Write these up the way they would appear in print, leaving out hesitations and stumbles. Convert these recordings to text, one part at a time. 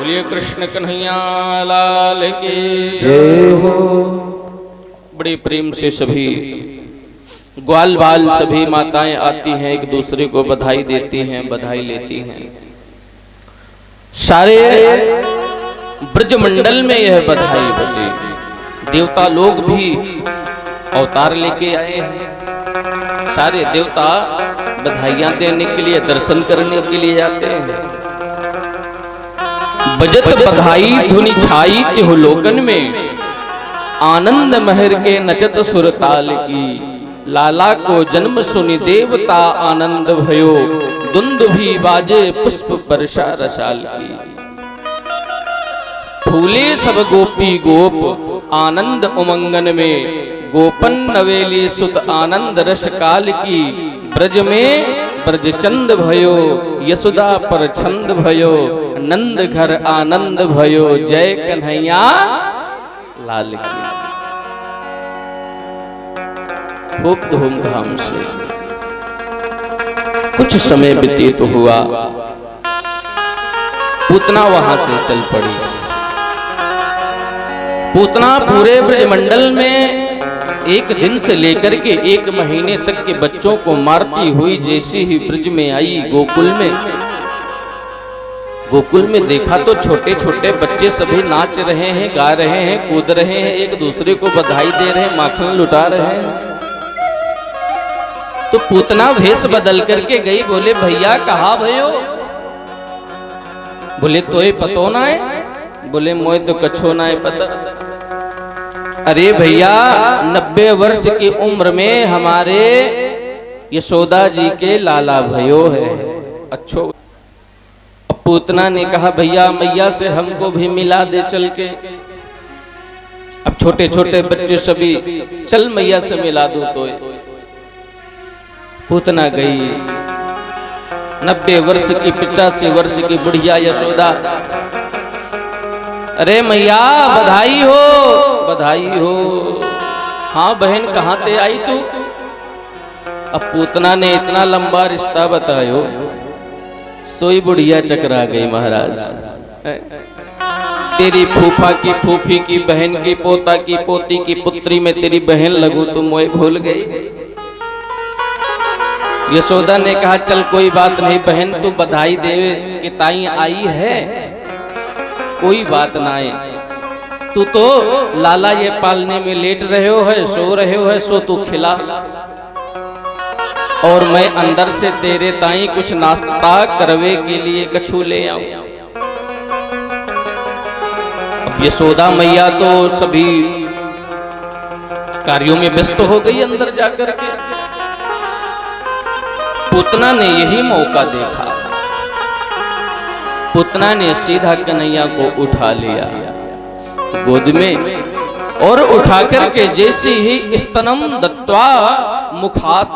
बोलिए कृष्ण कन्हैया लाल की जय हो। बड़े प्रेम से सभी ग्वाल बाल सभी माताएं आती हैं, एक दूसरे को बधाई देती हैं, बधाई लेती हैं। सारे ब्रजमंडल में यह बधाई बटी। देवता लोग भी अवतार लेके आए हैं। सारे देवता बधाइयां देने के लिए, दर्शन करने के लिए आते हैं। बजत बधाई धुनि छाई तिहु लोकन में, आनंद महर के नचत सुरताल की। लाला को जन्म सुनि देवता आनंद भयो, दुंदुभि बाजे पुष्प वर्षा रसाल की। फूले सब गोपी गोप आनंद उमंगन में, गोपन नवेली सुत आनंद रस काल की। ब्रज में ब्रजचंद भयो, यशोदा पर छंद भयो, नंद घर आनंद भयो, जय कन्हैया लाल की। खूब धूमधाम से कुछ समय व्यतीत हुआ, पूतना वहां से चल पड़ी। पूतना पूरे ब्रजमंडल में एक दिन से लेकर के एक महीने तक के बच्चों को मारती हुई जैसे ही ब्रज में आई गोकुल में देखा तो छोटे छोटे बच्चे सभी नाच रहे हैं, गा रहे हैं, कूद रहे हैं, एक दूसरे को बधाई दे रहे हैं, माखन लुटा रहे हैं। तो पूतना भेष बदल करके गई, बोले भैया कहाँ भयो? बोले तो पतो ना है? बोले मोए तो कछो ना है पता। अरे भैया 90 वर्ष की उम्र में हमारे यशोदा जी के लाला भयो है। अच्छो। पूतना ने कहा भैया मैया से हमको भी मिला दे चल के। अब छोटे छोटे बच्चे सभी चल मैया से मिला दो। तो पूतना गई। 90 वर्ष की 85 वर्ष की बुढ़िया यशोदा, अरे मैया बधाई हो, बधाई हो। हाँ बहन कहाँ ते आई तू? अब पूतना ने इतना लंबा रिश्ता बतायो, सोई बुढ़िया चकरा गई महाराज। तेरी फूफा की फूफी की बहन की पोता की पोती की पुत्री में तेरी बहन लगू, तुम मोए भूल गई। यशोदा ने कहा चल कोई बात नहीं बहन, तू बधाई दे कि ताई आई है, कोई बात ना है। तू तो लाला ये पालने में लेट रहे हो है, सो रहे हो है, सो तू खिला और मैं अंदर से तेरे ताई कुछ नाश्ता करवे के लिए कछु ले आऊं। अब यशोदा मैया तो सभी कार्यों में व्यस्त हो गई अंदर जाकर के। पूतना ने यही मौका देखा, पूतना ने सीधा कन्हैया को उठा लिया गोद में और उठा करके जैसे ही स्तनम दत्वा मुखात,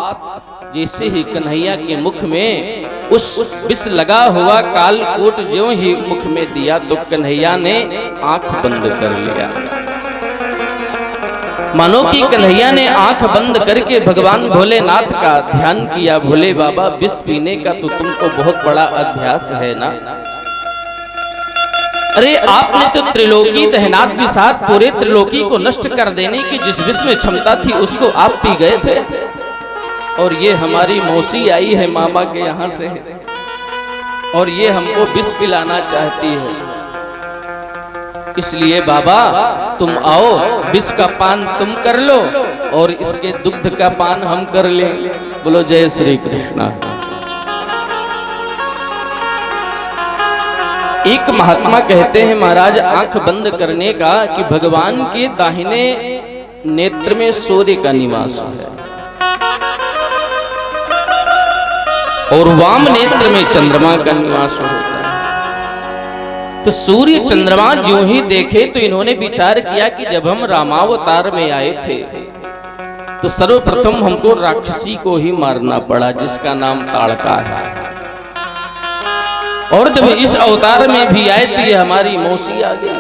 जैसे ही कन्हैया के मुख में उस विष लगा हुआ कालकूट ज्यों ही मुख में दिया तो कन्हैया ने आंख बंद कर लिया। मानो कि कन्हैया ने आंख बंद करके भगवान भोलेनाथ का ध्यान किया। भोले बाबा विष पीने का तो तुमको बहुत बड़ा अभ्यास है ना। अरे आपने तो त्रिलोकी दहनात भी साथ पूरे त्रिलोकी को नष्ट कर देने की जिस विष में क्षमता थी उसको आप पी गए थे। और ये हमारी मौसी आई है मामा के यहाँ से और ये हमको विष पिलाना चाहती है। इसलिए बाबा तुम आओ, विष का पान तुम कर लो और इसके दुग्ध का पान हम कर लें। बोलो जय श्री कृष्णा। एक महात्मा कहते हैं महाराज आंख बंद करने का कि भगवान के दाहिने नेत्र में सूर्य का निवास है और वाम नेत्र में चंद्रमा का निवास होता है। तो सूर्य चंद्रमा जो ही देखे तो इन्होंने विचार किया कि जब हम रामावतार में आए थे तो सर्वप्रथम हमको राक्षसी को ही मारना पड़ा जिसका नाम ताड़का है। और जब इस अवतार में भी आए तो ये हमारी मौसी आ गई,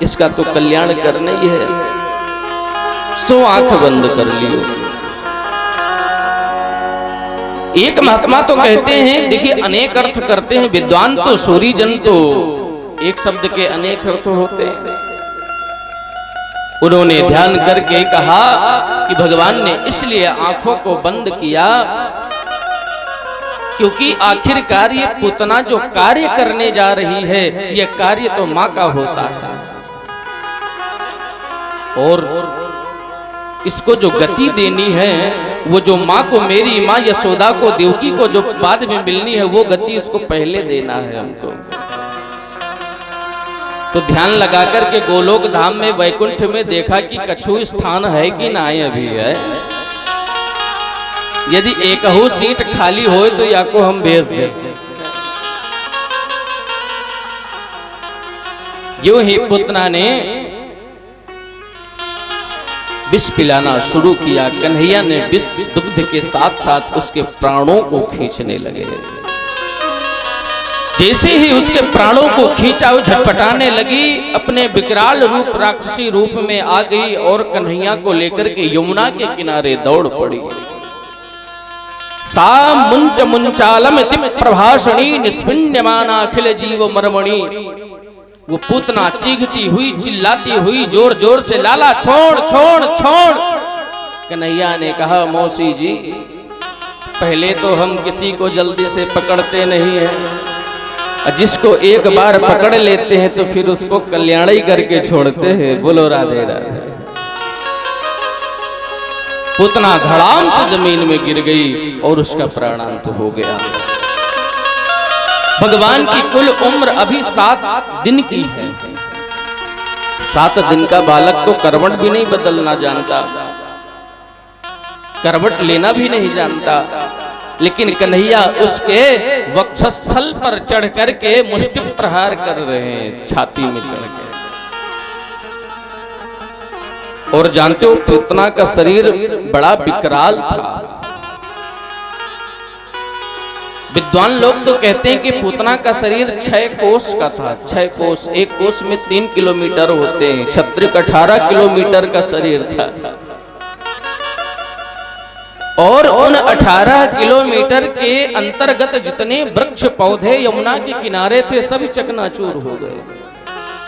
इसका तो कल्याण करना ही है। सो आंख बंद कर लियो। एक महात्मा तो कहते हैं, देखिए अनेक अर्थ करते हैं विद्वान तो, सूरी जन तो एक शब्द के अनेक अर्थ होते हैं। उन्होंने ध्यान करके कहा कि भगवान ने इसलिए आंखों को बंद किया क्योंकि आखिरकार ये पूतना जो कार्य करने जा रही है, ये कार्य तो मां का होता है, और इसको जो गति देनी है वो जो माँ को, मेरी माँ यशोदा को, देवकी को जो बाद में मिलनी है, वो गति इसको पहले देना है हमको। तो ध्यान लगा करके गोलोक धाम में वैकुंठ में देखा कि कछु स्थान है कि ना अभी है। यदि एक हो सीट खाली हो तो या को हम भेज दें। यूं ही पुतना ने विष पिलाना शुरू किया। कन्हैया ने विष दुग्ध के साथ साथ उसके प्राणों को खींचने लगे। जैसे ही उसके प्राणों को खींचा, वो झटपटाने लगी, अपने विकराल रूप राक्षसी रूप में आ गई और कन्हैया को लेकर के यमुना के किनारे दौड़ पड़ी। सा मुंच मुंचालम प्रभाषणी निस्पिण्यमाना अखिल जीव मरमणि। वो पूतना चीखती हुई, चिल्लाती हुई, जोर जोर से, लाला छोड़ छोड़ छोड़। कन्हैया ने कहा, मौसी जी, पहले तो हम किसी को जल्दी से पकड़ते नहीं हैं, जिसको एक बार पकड़ लेते हैं तो फिर उसको कल्याण ही करके छोड़ते हैं। बोलो राधे राधे। पूतना धड़ाम से जमीन में गिर गई और उसका प्राणांत हो गया। भगवान की कुल उम्र अभी 7 दिन की है। 7 दिन का बालक तो करवट भी नहीं बदलना जानता, करवट लेना भी नहीं जानता, लेकिन कन्हैया उसके वक्षस्थल पर चढ़ करके मुष्टि प्रहार कर रहे हैं, छाती में चढ़ के। और जानते हो, पूतना का शरीर बड़ा विकराल था। विद्वान लोग तो कहते हैं कि पूतना का शरीर 6 कोस का था। 6 कोस, एक कोस में 3 किलोमीटर होते हैं। क्षत्रिय 18 किलोमीटर का शरीर था। और उन 18 किलोमीटर के अंतर्गत जितने वृक्ष पौधे यमुना के किनारे थे, सभी चकनाचूर हो गए।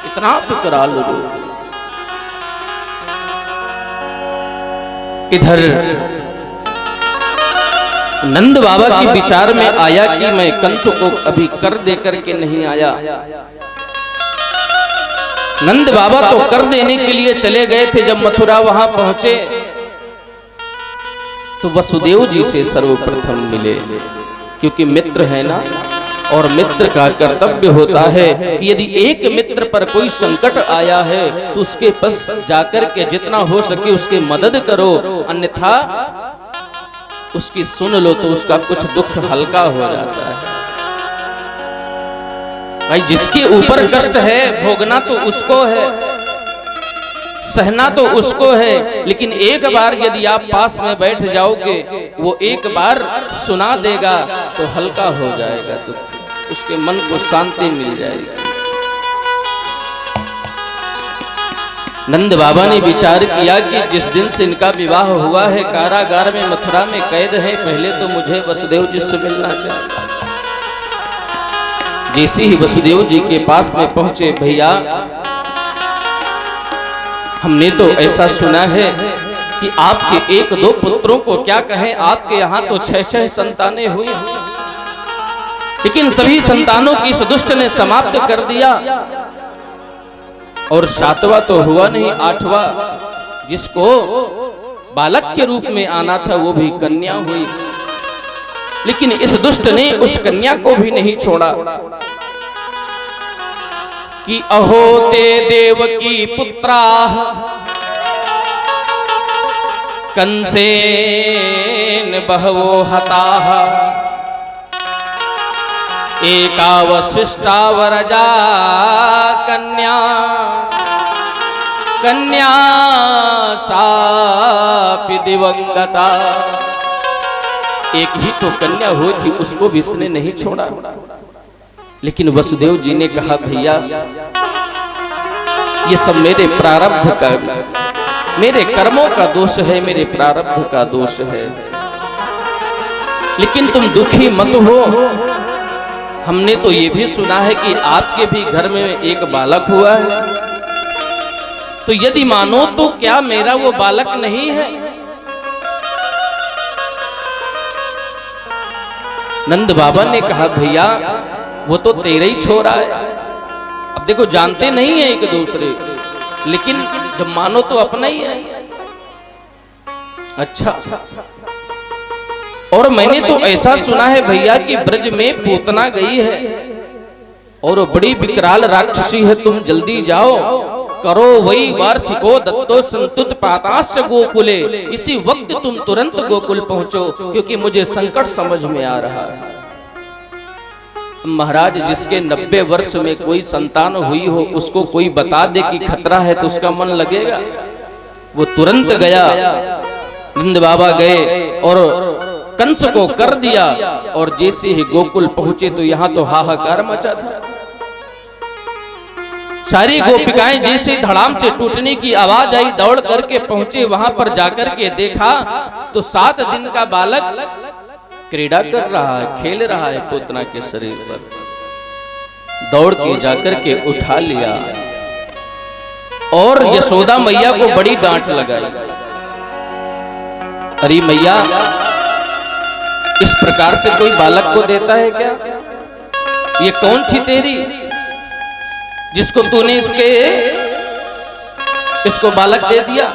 इतना विकराल रूप। इधर नंद बाबा के विचार में आया कि मैं कंस को अभी कर दे करके नहीं आया। नंद बाबा तो कर देने के लिए चले गए थे। जब मथुरा वहां पहुंचे तो वसुदेव जी से सर्वप्रथम मिले, क्योंकि मित्र है ना, और मित्र का कर्तव्य होता है कि यदि एक मित्र पर कोई संकट आया है तो उसके पास जाकर के जितना हो सके उसकी मदद करो, अन्यथा उसकी सुन लो तो उसका कुछ दुख हल्का हो जाता है। भाई, जिसके ऊपर कष्ट है भोगना तो उसको है, सहना तो उसको है, लेकिन एक बार यदि आप पास में बैठ जाओगे, वो एक बार सुना देगा तो हल्का हो जाएगा दुख, उसके मन को शांति मिल जाएगी। नंद बाबा ने विचार किया कि जिस दिन से इनका विवाह हुआ है, कारागार में मथुरा में कैद है, पहले तो मुझे वसुदेव जी से मिलना चाहिए। जैसे ही वसुदेव जी के पास में पहुंचे, भैया हमने तो ऐसा सुना है कि आपके 1-2 पुत्रों को क्या कहें, आपके यहाँ तो 6-6 संतानें हुई, लेकिन सभी संतानों की इस दुष्ट ने समाप्त कर दिया। और 7वां तो हुआ नहीं, 8वां जिसको बालक के रूप में आना था वो भी कन्या हुई, लेकिन इस दुष्ट ने उस कन्या को भी नहीं छोड़ा कि अहो ते देवकी पुत्राः कंसेन बहवो हताः एकावशिष्टा वरजा कन्या कन्या सापि दिवंगता। एक ही तो कन्या हुई थी, उसको भी इसने नहीं छोड़ा। लेकिन वसुदेव जी ने कहा, भैया ये सब मेरे प्रारब्ध का, मेरे कर्मों का दोष है, मेरे प्रारब्ध का दोष है। लेकिन तुम दुखी मत हो। हमने तो ये भी सुना है कि आपके भी घर में एक बालक हुआ है, तो यदि मानो तो क्या मेरा वो बालक नहीं है? नंद बाबा ने कहा भैया वो तो तेरा ही छोरा है। अब देखो जानते नहीं है एक दूसरे, लेकिन जब मानो तो अपना ही है। अच्छा, और मैंने तो ऐसा सुना है भैया कि ब्रज में पूतना गई है और वो बड़ी विकराल राक्षसी है, तुम जल्दी जाओ, करो वही वार्षिको दत्तो संतुत पाताश्च गोकुले। इसी वक्त तुम तुरंत गोकुल पहुंचो, क्योंकि मुझे संकट समझ में आ रहा है। महाराज, जिसके 90 वर्ष में कोई संतान हुई हो, उसको कोई बता दे कि खतरा है तो उसका मन लगेगा? वो तुरंत गया, नंद बाबा गए और कंस को कर दिया, और जैसे ही गोकुल पहुंचे तो यहां तो हाहाकार मचा था। सारी गोपिकाएं जैसे धड़ाम से टूटने की आवाज आई, दौड़ करके पहुंचे। वहां पर जाकर के देखा तो 7 दिन का बालक क्रीड़ा कर रहा है, खेल रहा है पूतना के शरीर पर। दौड़ के जाकर के उठा लिया और यशोदा मैया को बड़ी डांट लगाई। अरे मैया, इस प्रकार से कोई बालक को देता है क्या? ये कौन थी तेरी जिसको तूने इसको बालक दे दिया?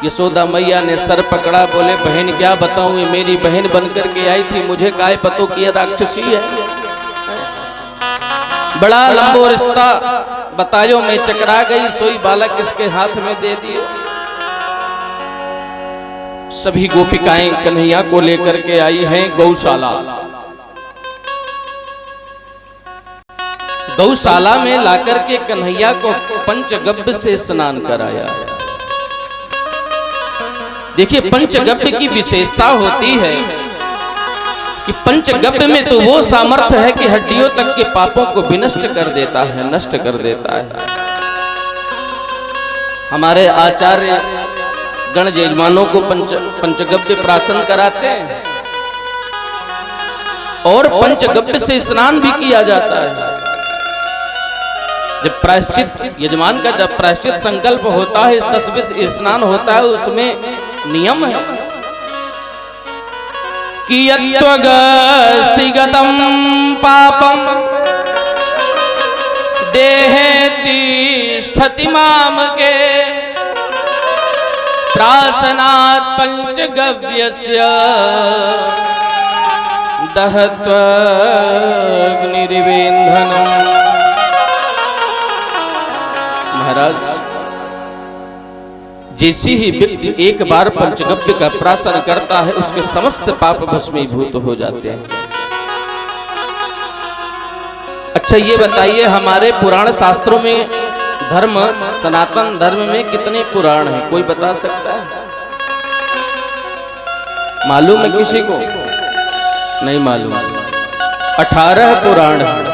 यशोदा मैया ने सर पकड़ा, बोले बहन क्या बताऊं, ये मेरी बहन बनकर के आई थी, मुझे काहे पतो कि ये राक्षसी है। बड़ा लंबो रिश्ता बतायो, मैं चकरा गई, सोई बालक इसके हाथ में दे दिए। सभी गोपिकाएं कन्हैया को लेकर के आई हैं गौशाला। गौशाला में लाकर के कन्हैया को पंचगव्य से स्नान कराया। देखिए, पंचगव्य की विशेषता होती है कि पंचगव्य में तो वो सामर्थ्य है कि हड्डियों तक के पापों को विनष्ट कर देता है, नष्ट कर देता है। हमारे आचार्य गण जजमानों को पंचगव्य प्राशन कराते हैं और पंचगव्य से स्नान भी किया जाता है। जब प्रायश्चित यजमान का जब प्रायश्चित संकल्प होता है, 10 स्नान होता है, उसमें नियम है कि यत्त्वगस्तिगतं पापं देहे तिष्ठति मामके प्राशनात् पंचगव्यस्य दहत्वग्निरिवेन्धनम्। महाराज, जैसे ही व्यक्ति एक बार पंचगव्य का प्राशन करता है, उसके समस्त पाप भस्मीभूत हो जाते हैं। अच्छा, ये बताइए, हमारे पुराण शास्त्रों में धर्म, सनातन धर्म में कितने पुराण हैं? कोई बता सकता है? मालूम है किसी को? नहीं मालूम। 18 पुराण है,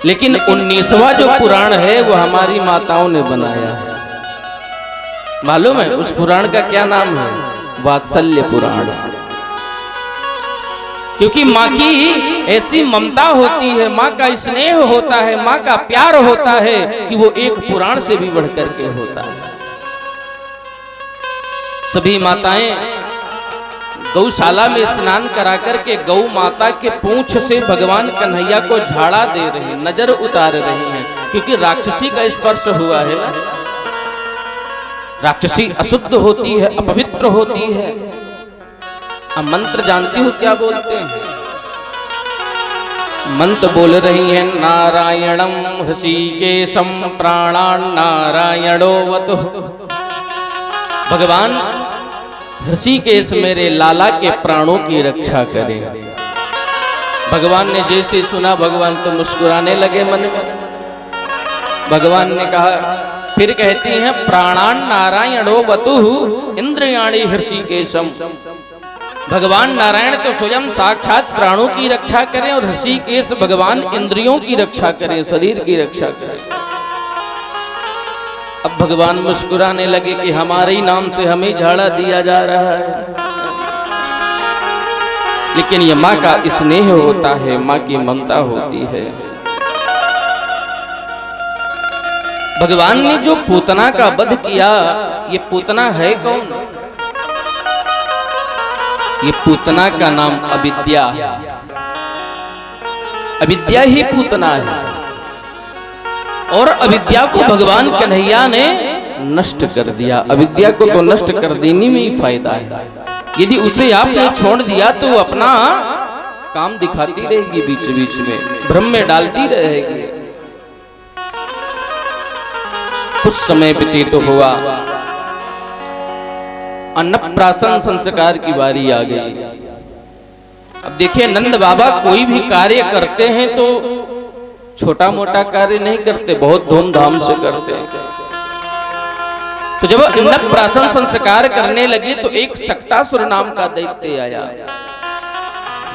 लेकिन 19वां जो पुराण है वो हमारी माताओं ने बनाया है। मालूम है उस पुराण का क्या नाम है? वात्सल्य पुराण। क्योंकि माँ की ऐसी ममता होती है, माँ का स्नेह होता है, माँ का प्यार होता है कि वो एक पुराण से भी बढ़कर के होता है। सभी माताएं गौशाला में स्नान कराकर के गौ माता के पूंछ से भगवान कन्हैया को झाड़ा दे रही, नजर उतार रही हैं, क्योंकि राक्षसी का स्पर्श हुआ है ना। राक्षसी अशुद्ध होती है, अपवित्र होती है। अब मंत्र जानती हो क्या बोलते हैं? मंत्र बोल रही है, नारायणं हृषिकेशं प्राणान् नारायणो वतुः। भगवान हृषिकेश मेरे लाला के प्राणों की रक्षा करें। भगवान ने जैसे सुना, भगवान तो मुस्कुराने लगे मन में। भगवान ने कहा, फिर कहती हैं, प्राणान नारायणो वतुः इंद्रियाणि हृषिकेशम। भगवान नारायण तो स्वयं साक्षात प्राणों की रक्षा करें और हृषिकेश भगवान इंद्रियों की रक्षा करें, शरीर की रक्षा करें। अब भगवान मुस्कुराने लगे कि हमारे ही नाम से हमें झाड़ा दिया जा रहा है, लेकिन ये माँ का स्नेह होता है, माँ की ममता होती है। भगवान ने जो पूतना का वध किया, ये पूतना है कौन? ये पूतना का नाम अविद्या, अविद्या ही पूतना है। और अविद्या को भगवान कन्हैया ने नष्ट कर दिया। अविद्या को तो नष्ट कर देने में ही फायदा है। यदि उसे आपने छोड़ दिया तो अपना काम दिखाती रहेगी, बीच बीच में भ्रम में डालती रहेगी। कुछ समय व्यतीत हुआ, अन्नप्राशन संस्कार की बारी आ गई। अब देखिए, नंद बाबा कोई भी कार्य करते हैं तो छोटा मोटा कार्य नहीं करते, बहुत धूमधाम से करते हैं। तो जब अन्नप्राशन संस्कार करने लगे तो एक सक्टासुर नाम का दैत्य आया।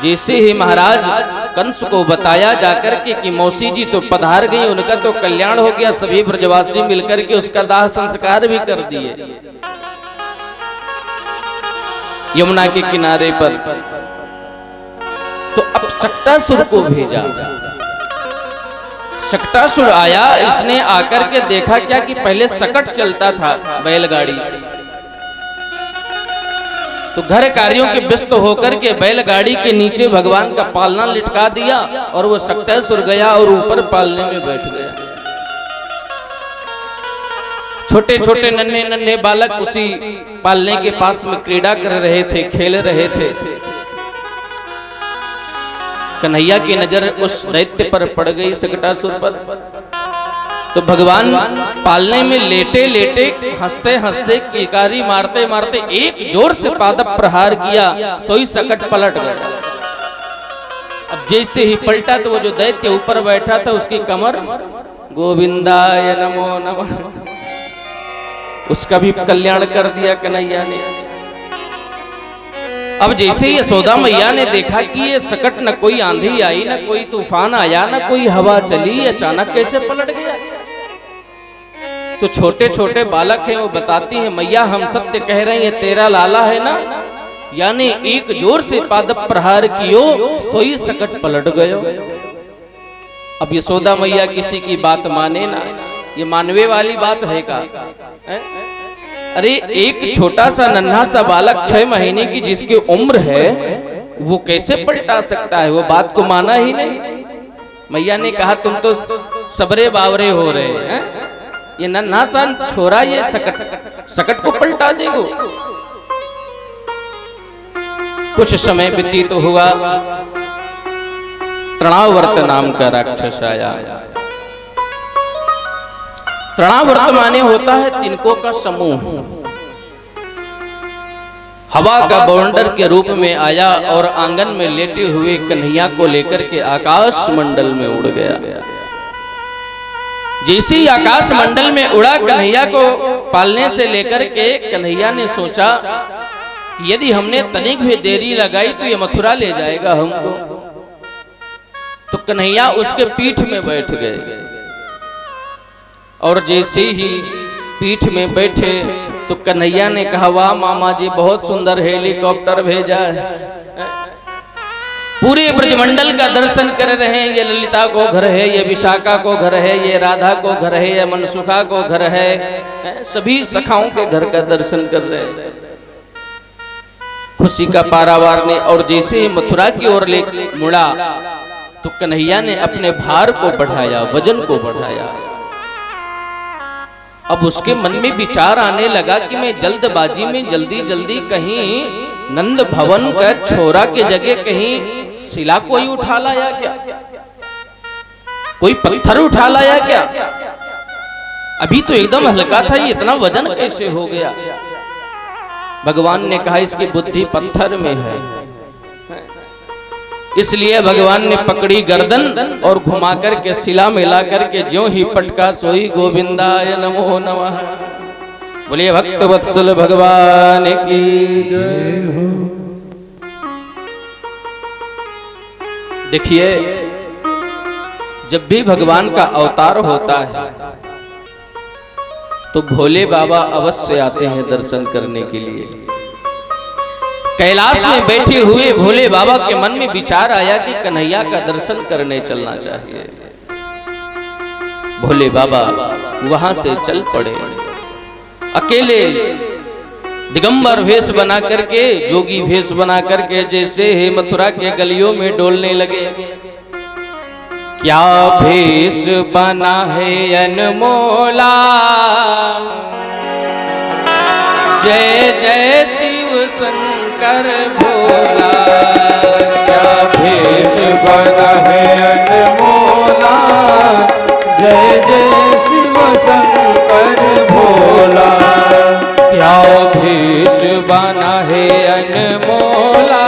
जैसे ही महाराज कंस को बताया जाकर के कि मौसी जी तो पधार गई, उनका तो कल्याण हो गया, सभी ब्रजवासी मिलकर के उसका दाह संस्कार भी कर दिए यमुना के किनारे पर। तो अब सक्टासुर को भेजा। सक्टासुर आया, इसने आकर के देखा क्या कि पहले सकट चलता था बैलगाड़ी, तो घर कार्यों के व्यस्त होकर के बैलगाड़ी के नीचे भगवान का पालना लटका दिया और वो सक्टासुर गया और ऊपर पालने में बैठ गया। छोटे छोटे नन्हे नन्हे बालक उसी पालने के पास में क्रीड़ा कर रहे थे, खेल रहे थे। कन्हैया की नजर उस दैत्य पर पड़ गई, सक्टासुर पर। तो भगवान पालने में लेटे लेटे हंसते हंसते किलकारी मारते मारते एक जोर से पादप प्रहार किया, सोई सकट पलट गया। अब जैसे ही पलटा तो वो जो दैत्य ऊपर बैठा था उसकी कमर गोविंदाय नमो नमः, उसका भी कल्याण कर दिया कन्हैया ने। अब जैसे ही यशोदा मैया ने देखा कि ये सकट न कोई आंधी आई, न कोई तूफान आया, न कोई हवा चली, अचानक कैसे पलट गया। तो छोटे छोटे बालक हैं, वो बताती हैं मैया हम सत्य कह रहे हैं, ये तेरा लाला है ना। यानी एक जोर से पादप प्रहार कियो, सोई सकट पलट गयो। अब यशोदा मैया किसी की बात माने ना, ये मानवे वाली बात है का? अरे एक छोटा सा नन्हा सा बालक 6 महीने की जिसकी उम्र है, वो कैसे पलटा सकता है? वो बात को माना ही नहीं। मैया ने कहा तुम तो सबरे बावरे हो रहे हैं, ये नन्हा सा छोरा ये सकट को पलटा देगो। कुछ समय व्यतीत हुआ, तृणावर्त नाम का राक्षस आया। तृणावर्त माने होता है तिनकों का समूह। हवा का बवंडर के रूप में आया और आंगन में लेटे हुए कन्हैया को लेकर के आकाश मंडल में उड़ गया। जैसे ही आकाश मंडल में उड़ा, कन्हैया को पालने से लेकर के कन्हैया ने सोचा कि यदि हमने तनिक भी देरी लगाई तो ये मथुरा ले जाएगा हमको। तो कन्हैया उसके पीठ में बैठ गए और जैसे ही पीठ में बैठे तो कन्हैया ने कहा वाह मामा जी, बहुत सुंदर हेलीकॉप्टर भेजा है, पूरे ब्रजमंडल का दर्शन कर रहे हैं। ये ललिता को घर है, ये विशाखा को घर है, ये राधा को घर है, ये मनसुखा को घर है, सभी सखाओं के घर का दर्शन कर रहे हैं। खुशी का पारावार ने, और जैसे ही मथुरा की ओर ले मुड़ा तो कन्हैया ने अपने भार को बढ़ाया, वजन को बढ़ाया। अब उसके मन में विचार आने लगा कि मैं जल्दबाजी में जल्दी जल्दी कहीं नंद भवन का छोरा के जगह कहीं शिला कोई उठा लाया क्या, कोई पत्थर उठा लाया क्या? अभी तो एकदम हल्का था, ये इतना वजन कैसे हो गया? भगवान ने कहा इसकी बुद्धि पत्थर में है। इसलिए भगवान ने पकड़ी गर्दन और घुमा करके शिला में ला करके ज्यों ही पटका, सोई गोविंदाय नमो नमः। बोलिए भक्त वत्सल भगवान की जय हो। देखिए, जब भी भगवान का अवतार होता है तो भोले बाबा अवश्य आते हैं दर्शन करने के लिए। कैलाश में बैठे हुए भोले बाबा के मन में विचार आया कि कन्हैया का दर्शन करने चलना चाहिए। भोले बाबा वहां से चल पड़े, अकेले दिगंबर भेष बना करके, जोगी भेष बना करके जैसे हे मथुरा के गलियों में डोलने लगे। क्या भेष बना है अनमोला, जय जय शिव शंकर भोला। क्या भेष बना है अनमोला, जय जय शिव शंकर भोला। क्या भेष बना है अनमोला,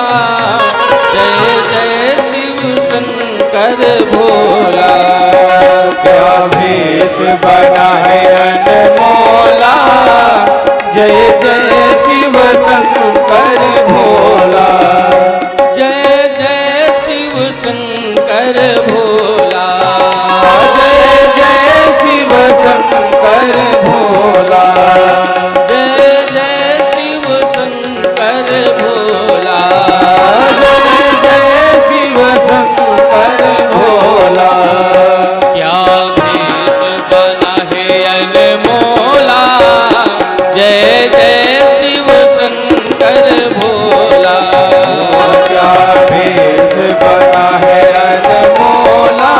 जय जय शिव शंकर भोला। क्या भेष बना है अनमोला, जय जय शिव शंकर भोला। जय जय शिव शंकर भोला। जय जय शिव शंकर भोला। जय जय शिव शंकर भोला। जय जय शिव शंकर भोला। क्या भेष बना है अनमोला, जय जय शिव शंकर भोला। क्या भेष बना है अनमोला,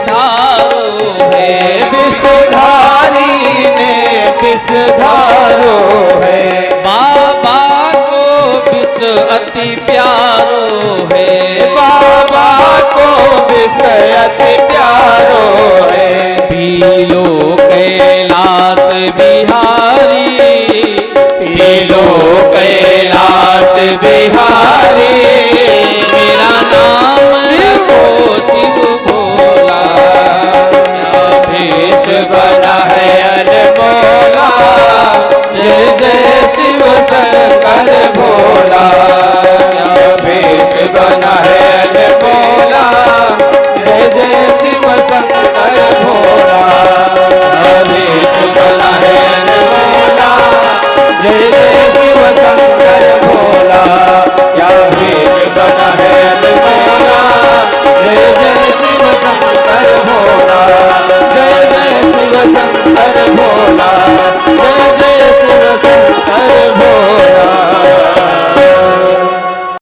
धारो है, विषधारी ने विषधारो है, बाबा को विष अति प्यारो है, बाबा को विष अति प्यारो है, पी लो कैलाश बिहारी